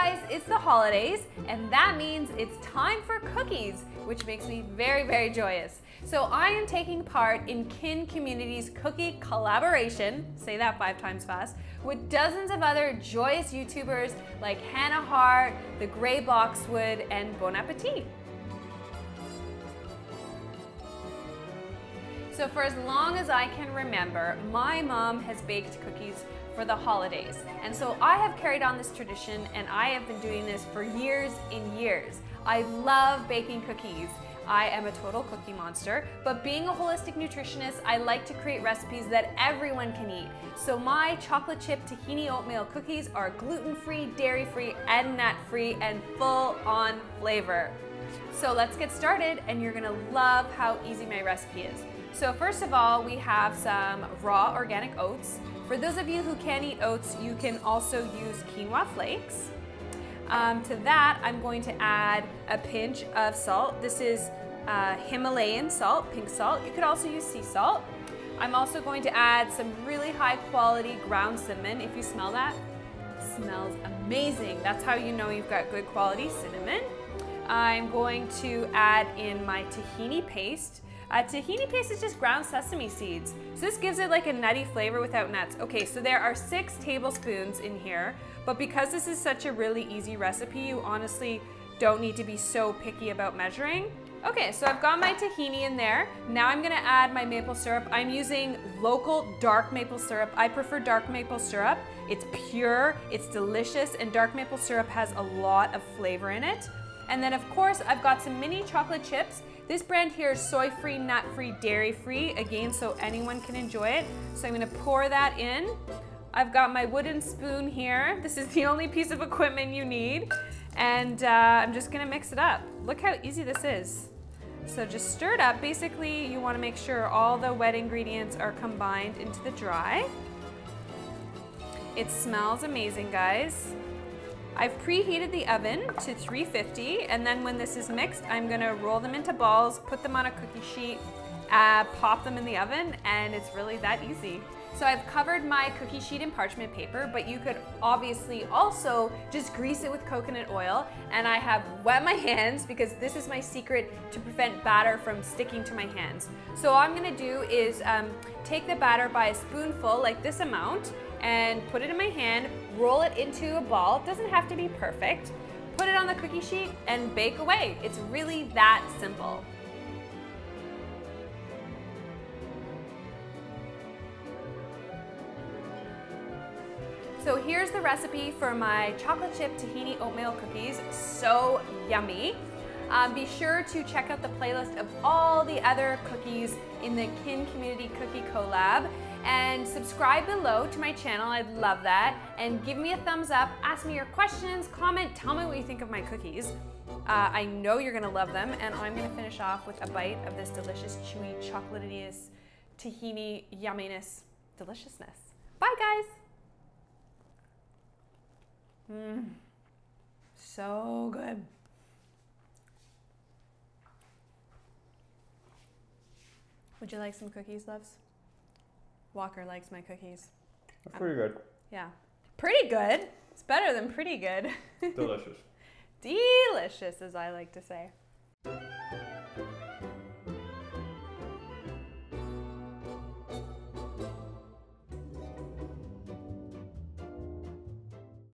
guys, it's the holidays, and that means it's time for cookies, which makes me very, very joyous. So I am taking part in Kin Community's cookie collaboration, say that 5 times fast, with dozens of other joyous YouTubers like Hannah Hart, The Grey Boxwood, and Bon Appetit. So for as long as I can remember, my mom has baked cookies for the holidays. And so I have carried on this tradition, and I have been doing this for years and years. I love baking cookies. I am a total cookie monster, but being a holistic nutritionist, I like to create recipes that everyone can eat. So my chocolate chip tahini oatmeal cookies are gluten-free, dairy-free, and nut-free, and full on flavor. So let's get started, and you're gonna love how easy my recipe is. So first of all, we have some raw organic oats. For those of you who can't eat oats, you can also use quinoa flakes. To that, I'm going to add a pinch of salt. This is Himalayan salt, pink salt. You could also use sea salt. I'm also going to add some really high quality ground cinnamon. If you smell that, it smells amazing. That's how you know you've got good quality cinnamon. I'm going to add in my tahini paste. Tahini paste is just ground sesame seeds. So this gives it like a nutty flavor without nuts. Okay, so there are 6 tablespoons in here, but because this is such a really easy recipe, you honestly don't need to be so picky about measuring. Okay, so I've got my tahini in there. Now I'm gonna add my maple syrup. I'm using local dark maple syrup. I prefer dark maple syrup. It's pure, it's delicious, and dark maple syrup has a lot of flavor in it. And then of course, I've got some mini chocolate chips. This brand here is soy-free, nut-free, dairy-free, again, so anyone can enjoy it. So I'm gonna pour that in. I've got my wooden spoon here. This is the only piece of equipment you need. And I'm just gonna mix it up. Look how easy this is. So just stir it up. Basically, you wanna make sure all the wet ingredients are combined into the dry. It smells amazing, guys. I've preheated the oven to 350, and then when this is mixed, I'm gonna roll them into balls, put them on a cookie sheet, pop them in the oven, and it's really that easy. So I've covered my cookie sheet in parchment paper, but you could obviously also just grease it with coconut oil, and I have wet my hands because this is my secret to prevent batter from sticking to my hands. So all I'm gonna do is take the batter by a spoonful, like this amount, and put it in my hand, roll it into a ball. It doesn't have to be perfect. Put it on the cookie sheet and bake away. It's really that simple. So here's the recipe for my chocolate chip tahini oatmeal cookies. So yummy. Be sure to check out the playlist of all the other cookies in the Kin Community Cookie Collab, and subscribe below to my channel. I'd love that. And give me a thumbs up, ask me your questions, comment, tell me what you think of my cookies. I know you're gonna love them, and I'm gonna finish off with a bite of this delicious, chewy, chocolatey tahini yumminess deliciousness. Bye, guys. So good. Would you like some cookies, loves? Walker likes my cookies. That's pretty good. Yeah. Pretty good. It's better than pretty good. Delicious. Delicious, as I like to say.